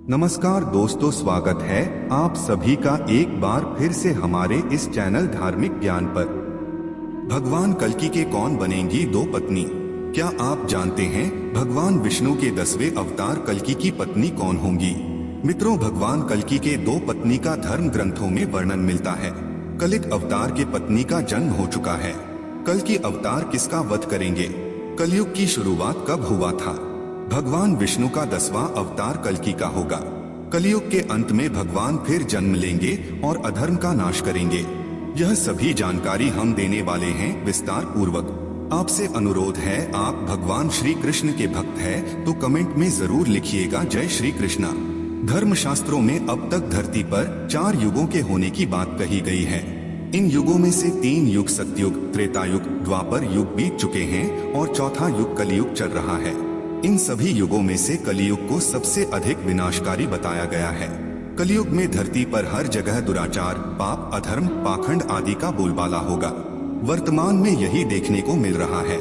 नमस्कार दोस्तों, स्वागत है आप सभी का एक बार फिर से हमारे इस चैनल धार्मिक ज्ञान पर। भगवान कल्कि के कौन बनेंगी दो पत्नी? क्या आप जानते हैं भगवान विष्णु के 10वें अवतार कल्कि की पत्नी कौन होंगी? मित्रों, भगवान कल्कि के दो पत्नी का धर्म ग्रंथों में वर्णन मिलता है। कलिक अवतार के पत्नी का जन्म हो चुका है। कल्कि अवतार किसका वध करेंगे? कलयुग की शुरुआत कब हुआ था? भगवान विष्णु का 10वां अवतार कल्कि का होगा। कलयुग के अंत में भगवान फिर जन्म लेंगे और अधर्म का नाश करेंगे। यह सभी जानकारी हम देने वाले हैं विस्तार पूर्वक। आपसे अनुरोध है, आप भगवान श्री कृष्ण के भक्त हैं तो कमेंट में जरूर लिखिएगा जय श्री कृष्णा। धर्म शास्त्रों में अब तक धरती पर 4 युगों के होने की बात कही गई है। इन युगों में से 3 युग सतयुग, त्रेतायुग, द्वापर युग बीत चुके हैं और चौथा युग कलयुग चल रहा है। इन सभी युगों में से कलयुग को सबसे अधिक विनाशकारी बताया गया है। कलयुग में धरती पर हर जगह दुराचार, पाप, अधर्म, पाखंड आदि का बोलबाला होगा। वर्तमान में यही देखने को मिल रहा है।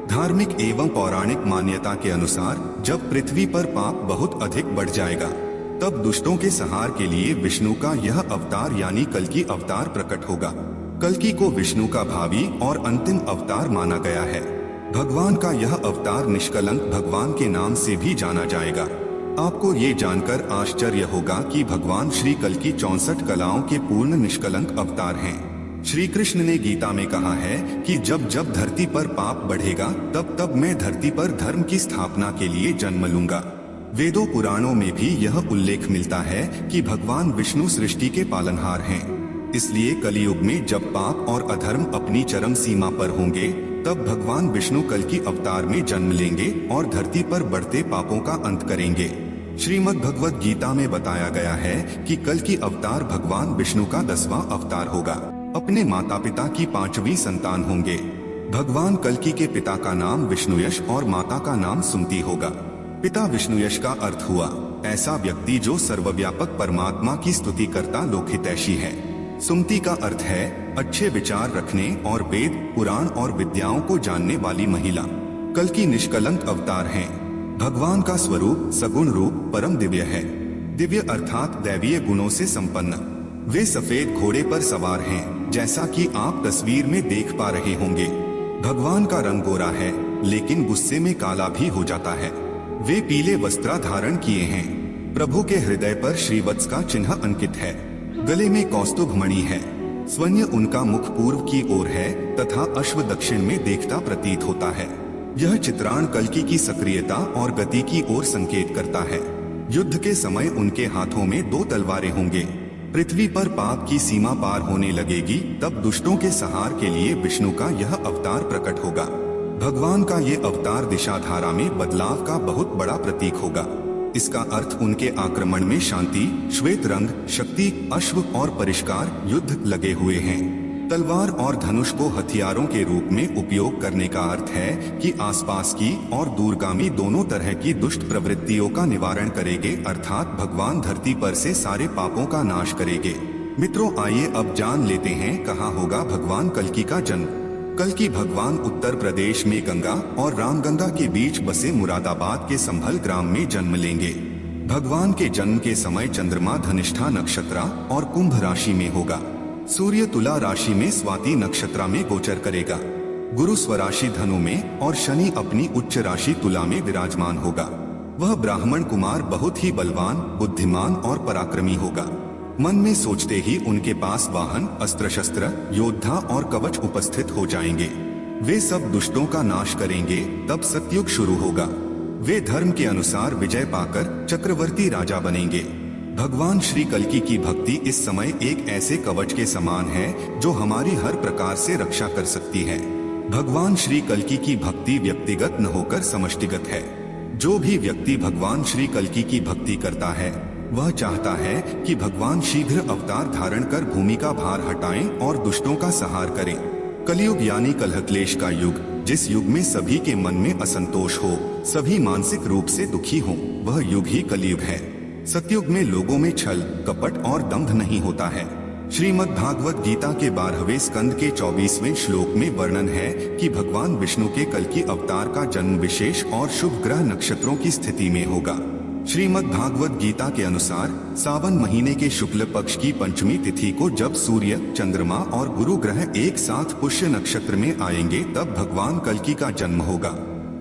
धार्मिक एवं पौराणिक मान्यता के अनुसार जब पृथ्वी पर पाप बहुत अधिक बढ़ जाएगा तब दुष्टों के संहार के लिए विष्णु का यह अवतार यानी कल्कि अवतार प्रकट होगा। कल्कि को विष्णु का भावी और अंतिम अवतार माना गया है। भगवान का यह अवतार निष्कलंक भगवान के नाम से भी जाना जाएगा। आपको ये जानकर आश्चर्य होगा कि भगवान श्री कल्कि 64 कलाओं के पूर्ण निष्कलंक अवतार हैं। श्री कृष्ण ने गीता में कहा है कि जब जब धरती पर पाप बढ़ेगा तब तब मैं धरती पर धर्म की स्थापना के लिए जन्म लूंगा। वेदों पुराणों में भी यह उल्लेख मिलता है कि भगवान विष्णु सृष्टि के पालनहार हैं। इसलिए कलयुग में जब पाप और अधर्म अपनी चरम सीमा पर होंगे तब भगवान विष्णु कल्कि अवतार में जन्म लेंगे और धरती पर बढ़ते पापों का अंत करेंगे। श्रीमद् भगवद गीता में बताया गया है कि कल्कि अवतार भगवान विष्णु का 10वां अवतार होगा। अपने माता पिता की 5वीं संतान होंगे। भगवान कल्कि के पिता का नाम विष्णुयश और माता का नाम सुमति होगा। पिता विष्णुयश का अर्थ हुआ ऐसा व्यक्ति जो सर्वव्यापक परमात्मा की स्तुति करता लोकहितैषी है। सुमति का अर्थ है अच्छे विचार रखने और वेद, पुराण और विद्याओं को जानने वाली महिला। कल्कि निष्कलंक अवतार हैं। भगवान का स्वरूप सगुण रूप परम दिव्य है। दिव्य अर्थात दैवीय गुणों से संपन्न। वे सफेद घोड़े पर सवार हैं, जैसा कि आप तस्वीर में देख पा रहे होंगे। भगवान का रंग गोरा है लेकिन गुस्से में काला भी हो जाता है। वे पीले वस्त्र धारण किए हैं। प्रभु के हृदय पर श्रीवत्स का चिन्ह अंकित है। गले में कौस्तुभ मणि है। स्वन्य उनका मुख पूर्व की ओर है तथा अश्व दक्षिण में देखता प्रतीत होता है। यह चित्राण कल्कि की सक्रियता और गति की ओर संकेत करता है। युद्ध के समय उनके हाथों में 2 तलवारें होंगे। पृथ्वी पर पाप की सीमा पार होने लगेगी तब दुष्टों के संहार के लिए विष्णु का यह अवतार प्रकट होगा। भगवान का ये अवतार दिशाधारा में बदलाव का बहुत बड़ा प्रतीक होगा। इसका अर्थ उनके आक्रमण में शांति, श्वेत रंग, शक्ति, अश्व और परिष्कार, युद्ध लगे हुए हैं। तलवार और धनुष को हथियारों के रूप में उपयोग करने का अर्थ है कि आसपास की और दूरगामी दोनों तरह की दुष्ट प्रवृत्तियों का निवारण करेंगे, अर्थात भगवान धरती पर से सारे पापों का नाश करेंगे। मित्रों, आइए अब जान लेते हैं कहाँ होगा भगवान कल्कि का जन्म। कल्कि भगवान उत्तर प्रदेश में गंगा और रामगंगा के बीच बसे मुरादाबाद के संभल ग्राम में जन्म लेंगे। भगवान के जन्म के समय चंद्रमा धनिष्ठा नक्षत्र और कुंभ राशि में होगा। सूर्य तुला राशि में स्वाति नक्षत्र में गोचर करेगा। गुरु स्वराशि धनु में और शनि अपनी उच्च राशि तुला में विराजमान होगा। वह ब्राह्मण कुमार बहुत ही बलवान, बुद्धिमान और पराक्रमी होगा। मन में सोचते ही उनके पास वाहन, अस्त्र शस्त्र, योद्धा और कवच उपस्थित हो जाएंगे। वे सब दुष्टों का नाश करेंगे। तब सतयुग शुरू होगा। वे धर्म के अनुसार विजय पाकर चक्रवर्ती राजा बनेंगे। भगवान श्री कल्कि की भक्ति इस समय एक ऐसे कवच के समान है जो हमारी हर प्रकार से रक्षा कर सकती है। भगवान श्री कल्कि की भक्ति व्यक्तिगत न होकर समष्टिगत है। जो भी व्यक्ति भगवान श्री कल्कि की भक्ति करता है वह चाहता है कि भगवान शीघ्र अवतार धारण कर भूमि का भार हटाएं और दुष्टों का संहार करें। कलयुग यानी कलह क्लेश का युग, जिस युग में सभी के मन में असंतोष हो, सभी मानसिक रूप से दुखी हो, वह युग ही कलयुग है। सतयुग में लोगों में छल, कपट और दंभ नहीं होता है। श्रीमद् भागवत गीता के 12वें स्कंद के 24वें श्लोक में वर्णन है कि भगवान विष्णु के कल्कि अवतार का जन्म विशेष और शुभ ग्रह नक्षत्रों की स्थिति में होगा। श्रीमद् भागवत गीता के अनुसार सावन महीने के शुक्ल पक्ष की पंचमी तिथि को जब सूर्य, चंद्रमा और गुरु ग्रह एक साथ पुष्य नक्षत्र में आएंगे तब भगवान कल्कि का जन्म होगा।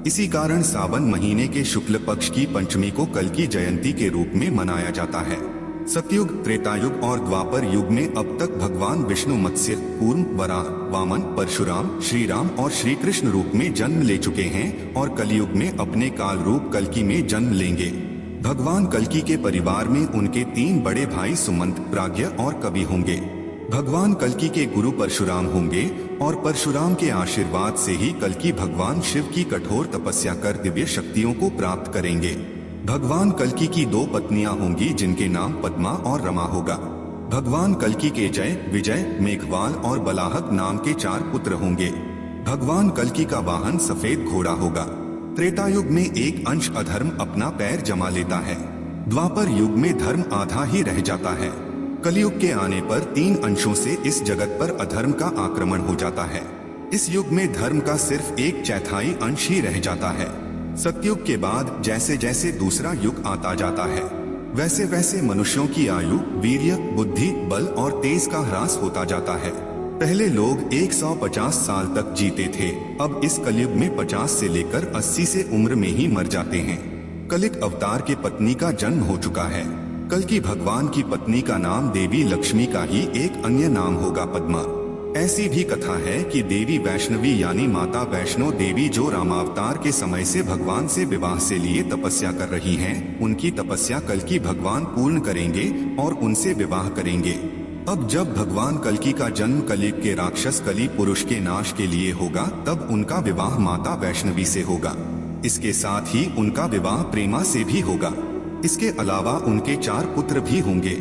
इसी कारण सावन महीने के शुक्ल पक्ष की पंचमी को कल्कि जयंती के रूप में मनाया जाता है। सतयुग, त्रेतायुग और द्वापर युग में अब तक भगवान विष्णु मत्स्य, कूर्म, वराह, वामन, परशुराम, श्री राम और श्री कृष्ण रूप में जन्म ले चुके हैं और कलयुग में अपने काल रूप कल्कि में जन्म लेंगे। भगवान कल्कि के परिवार में उनके 3 बड़े भाई सुमंत, प्राज्ञ और कवि होंगे। भगवान कल्कि के गुरु परशुराम होंगे और परशुराम के आशीर्वाद से ही कल्कि भगवान शिव की कठोर तपस्या कर दिव्य शक्तियों को प्राप्त करेंगे। भगवान कल्कि की 2 पत्नियां होंगी जिनके नाम पद्मा और रमा होगा। भगवान कल्कि के जय, विजय, मेघवाल और बलाहक नाम के 4 पुत्र होंगे। भगवान कल्कि का वाहन सफेद घोड़ा होगा। त्रेतायुग में एक अंश अधर्म अपना पैर जमा लेता है। द्वापर युग में धर्म आधा ही रह जाता है। कलयुग के आने पर 3 अंशों से इस जगत पर अधर्म का आक्रमण हो जाता है। इस युग में धर्म का सिर्फ 1/4 अंश ही रह जाता है। सतयुग के बाद जैसे जैसे दूसरा युग आता जाता है वैसे वैसे मनुष्यों की आयु, वीर्य, बुद्धि, बल और तेज का ह्रास होता जाता है। पहले लोग 150 साल तक जीते थे, अब इस कलयुग में 50 से लेकर 80 से उम्र में ही मर जाते हैं। कलिक अवतार के पत्नी का जन्म हो चुका है। कल्कि भगवान की पत्नी का नाम देवी लक्ष्मी का ही एक अन्य नाम होगा, पद्मा। ऐसी भी कथा है कि देवी वैष्णवी यानी माता वैष्णो देवी जो रामावतार के समय से भगवान से विवाह से लिए तपस्या कर रही हैं, उनकी तपस्या कल्कि भगवान पूर्ण करेंगे और उनसे विवाह करेंगे। अब जब भगवान कल्कि का जन्म कलयुग के राक्षस कली पुरुष के नाश के लिए होगा तब उनका विवाह माता वैष्णवी से होगा। इसके साथ ही उनका विवाह प्रेमा से भी होगा। इसके अलावा उनके 4 पुत्र भी होंगे।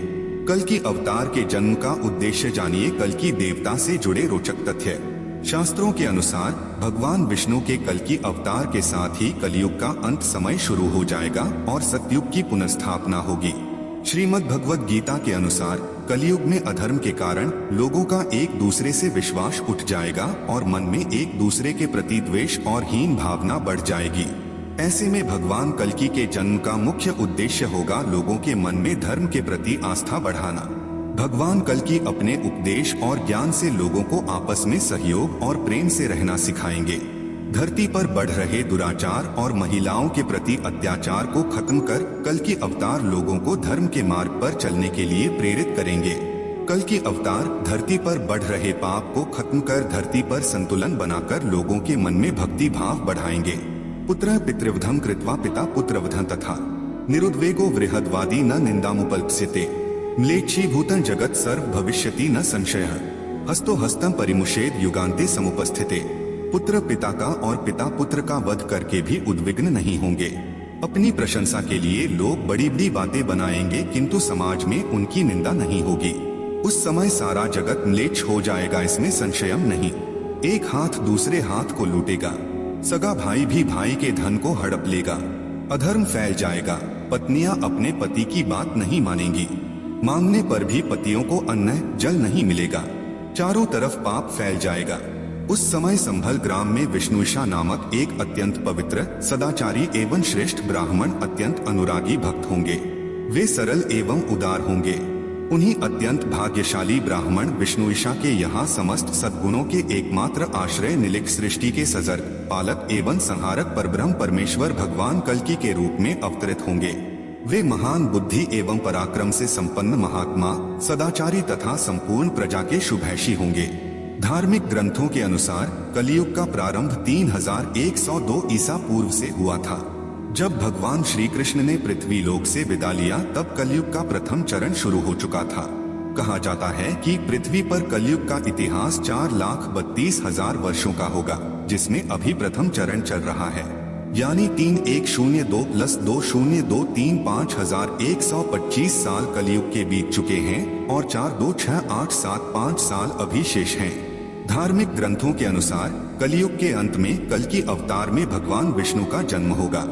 कल्कि अवतार के जन्म का उद्देश्य जानिए। कल्कि देवता से जुड़े रोचक तथ्य। शास्त्रों के अनुसार भगवान विष्णु के कल्कि अवतार के साथ ही कलयुग का अंत समय शुरू हो जाएगा और सतयुग की पुनर्स्थापना होगी। श्रीमद् भगवत गीता के अनुसार कलयुग में अधर्म के कारण लोगों का एक दूसरे से विश्वास उठ जाएगा और मन में एक दूसरे के प्रति द्वेष और हीन भावना बढ़ जाएगी। ऐसे में भगवान कल्कि के जन्म का मुख्य उद्देश्य होगा लोगों के मन में धर्म के प्रति आस्था बढ़ाना। भगवान कल्कि अपने उपदेश और ज्ञान से लोगों को आपस में सहयोग और प्रेम से रहना सिखाएंगे। धरती पर बढ़ रहे दुराचार और महिलाओं के प्रति अत्याचार को खत्म कर कल्कि अवतार लोगों को धर्म के मार्ग पर चलने के लिए प्रेरित करेंगे। कल्कि अवतार धरती पर बढ़ रहे पाप को खत्म कर धरती पर संतुलन बनाकर लोगों के मन में भक्ति भाव बढ़ाएंगे। पुत्रः पितृवधम कृत्वा पिता पुत्रवधं तथा निरुद्वेगो वृहद्वादी न निंदामुपल्प्स्यते म्लेच्छीभूतं जगत् सर्व भविष्यति न संशयः हस्तो हस्तं परिमुषेद युगान्ते समुपस्थिते। पुत्र पिता का और पिता पुत्र का वध करके भी उद्विग्न नहीं होंगे। अपनी प्रशंसा के लिए लोग बड़ी बड़ी बातें बनाएंगे किंतु समाज में उनकी निंदा नहीं होगी। उस समय सारा जगत म्लेच्छ हो जाएगा, इसमें संशयम नहीं। एक हाथ दूसरे हाथ को लूटेगा, सगा भाई भी भाई के धन को हड़प लेगा, अधर्म फैल जाएगा, पत्नियां अपने पति की बात नहीं मानेंगी, मांगने पर भी पतियों को अन्न जल नहीं मिलेगा, चारों तरफ पाप फैल जाएगा। उस समय संभल ग्राम में विष्णुषा नामक एक अत्यंत पवित्र, सदाचारी एवं श्रेष्ठ ब्राह्मण अत्यंत अनुरागी भक्त होंगे। वे सरल एवं उदार होंगे। उन्हीं अत्यंत भाग्यशाली ब्राह्मण विष्णुषा के यहाँ समस्त सद्गुणों के एकमात्र आश्रय निलिख सृष्टि के सजर्ग, पालक एवं संहारक परब्रह्म परमेश्वर भगवान कल्कि के रूप में अवतरित होंगे। वे महान बुद्धि एवं पराक्रम से संपन्न महात्मा, सदाचारी तथा संपूर्ण प्रजा के शुभैषी होंगे। धार्मिक ग्रंथों के अनुसार कलयुग का प्रारंभ 3102 ईसा पूर्व से हुआ था। जब भगवान श्री कृष्ण ने पृथ्वी लोक से विदा लिया तब कलयुग का प्रथम चरण शुरू हो चुका था। कहा जाता है कि पृथ्वी पर कलयुग का इतिहास 4,32,000 वर्षों का होगा, जिसमें अभी प्रथम चरण चल रहा है, यानी 3102 + 2023 5125 साल कलयुग के बीत चुके हैं और 426875 साल अभी शेष हैं। धार्मिक ग्रंथों के अनुसार कलयुग के अंत में कल्कि अवतार में भगवान विष्णु का जन्म होगा।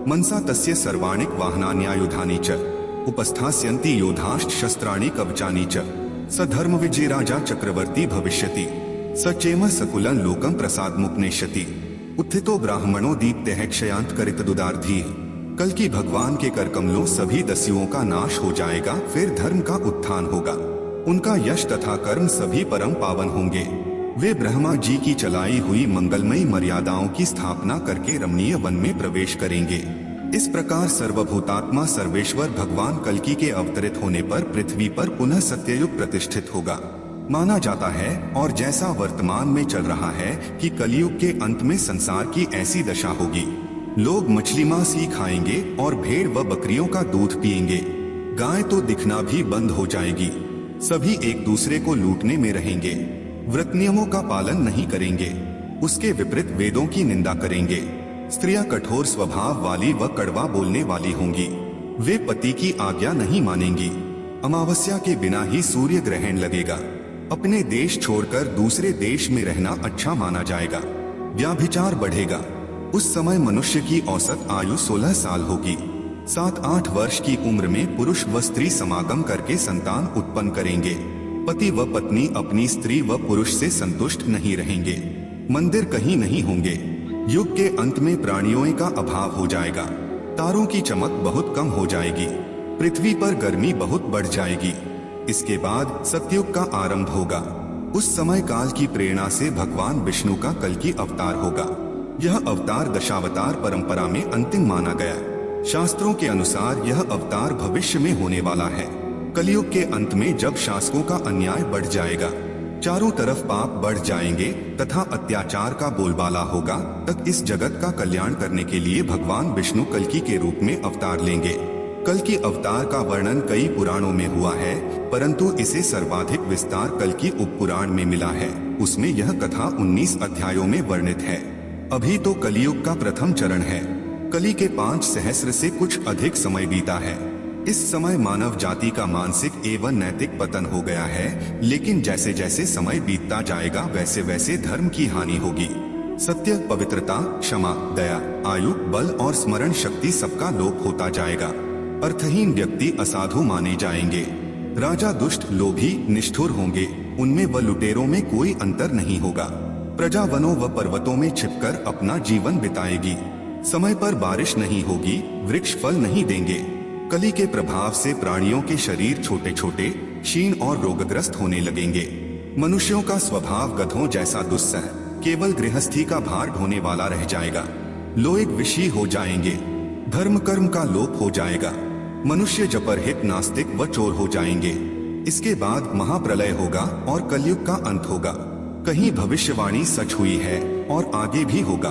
मनसा तस्य सर्वाणिक वाहनान्यायुधानि च उपस्थास्यन्ति योधाश्च शस्त्राणि कवचानि च स धर्म विजय राजा चक्रवर्ती भविष्यति स चेम सकुलं लोकं प्रसादमुपनेष्यति उत्थितो ब्राह्मणो दीप्तेः क्षयांत करितदुदार्धी कल्कि भगवान के कर कमलों सभी दस्युओं का नाश हो जाएगा, फिर धर्म का उत्थान होगा। उनका यश तथा कर्म सभी परम पावन होंगे। वे ब्रह्मा जी की चलाई हुई मंगलमयी मर्यादाओं की स्थापना करके रमणीय वन में प्रवेश करेंगे। इस प्रकार सर्वभूतात्मा सर्वेश्वर भगवान कल्कि के अवतरित होने पर पृथ्वी पर पुनः सत्ययुग प्रतिष्ठित होगा। माना जाता है और जैसा वर्तमान में चल रहा है कि कलयुग के अंत में संसार की ऐसी दशा होगी, लोग मछली मांस ही खाएंगे और भेड़ व बकरियों का दूध पिएंगे। गाय तो दिखना भी बंद हो जाएगी। सभी एक दूसरे को लूटने में रहेंगे, व्रत नियमों का पालन नहीं करेंगे, उसके विपरीत वेदों की निंदा करेंगे। स्त्रियां कठोर स्वभाव वाली व कड़वा बोलने वाली होंगी। वे पति की आज्ञा नहीं मानेंगी। अमावस्या के बिना ही सूर्य ग्रहण लगेगा। अपने देश छोड़कर दूसरे देश में रहना अच्छा माना जाएगा। व्याभिचार बढ़ेगा। उस समय मनुष्य की औसत आयु 16 साल होगी। 7-8 वर्ष की उम्र में पुरुष व स्त्री समागम करके संतान उत्पन्न करेंगे। पति व पत्नी अपनी स्त्री व पुरुष से संतुष्ट नहीं रहेंगे। मंदिर कहीं नहीं होंगे। युग के अंत में प्राणियों का अभाव हो जाएगा। तारों की चमक बहुत कम हो जाएगी। पृथ्वी पर गर्मी बहुत बढ़ जाएगी। इसके बाद सतयुग का आरंभ होगा। उस समय काल की प्रेरणा से भगवान विष्णु का कल्कि अवतार होगा। यह अवतार दशावतार परंपरा में अंतिम माना गया। शास्त्रों के अनुसार यह अवतार भविष्य में होने वाला है। कलयुग के अंत में जब शासकों का अन्याय बढ़ जाएगा, चारों तरफ पाप बढ़ जाएंगे तथा अत्याचार का बोलबाला होगा, तब इस जगत का कल्याण करने के लिए भगवान विष्णु कल्कि के रूप में अवतार लेंगे। कल्कि अवतार का वर्णन कई पुराणों में हुआ है, परंतु इसे सर्वाधिक विस्तार कल्कि उपपुराण में मिला है। उसमें यह कथा 19 अध्यायों में वर्णित है। अभी तो कलियुग का प्रथम चरण है। कली के 5 सहस्र से कुछ अधिक समय बीता है। इस समय मानव जाति का मानसिक एवं नैतिक पतन हो गया है, लेकिन जैसे जैसे समय बीतता जाएगा वैसे वैसे धर्म की हानि होगी। सत्य, पवित्रता, क्षमा, दया, आयु, बल और स्मरण शक्ति सबका लोप होता जाएगा। अर्थहीन व्यक्ति असाधु माने जाएंगे। राजा दुष्ट, लोभी, निष्ठुर होंगे। उनमें व लुटेरों में कोई अंतर नहीं होगा। प्रजा वनों व पर्वतों में छिपकर अपना जीवन बिताएगी। समय पर बारिश नहीं होगी, वृक्ष फल नहीं देंगे। कली के प्रभाव से प्राणियों के शरीर छोटे छोटे, क्षीण और रोगग्रस्त होने लगेंगे। मनुष्यों का स्वभाव गधों जैसा दुस्सह, केवल गृहस्थी का भार ढोने वाला रह जाएगा। लोग विषी हो जाएंगे। धर्म कर्म का लोप हो जाएगा। मनुष्य जपरहित, नास्तिक व चोर हो जाएंगे। इसके बाद महाप्रलय होगा और कलयुग का अंत होगा। कहीं भविष्यवाणी सच हुई है और आगे भी होगा।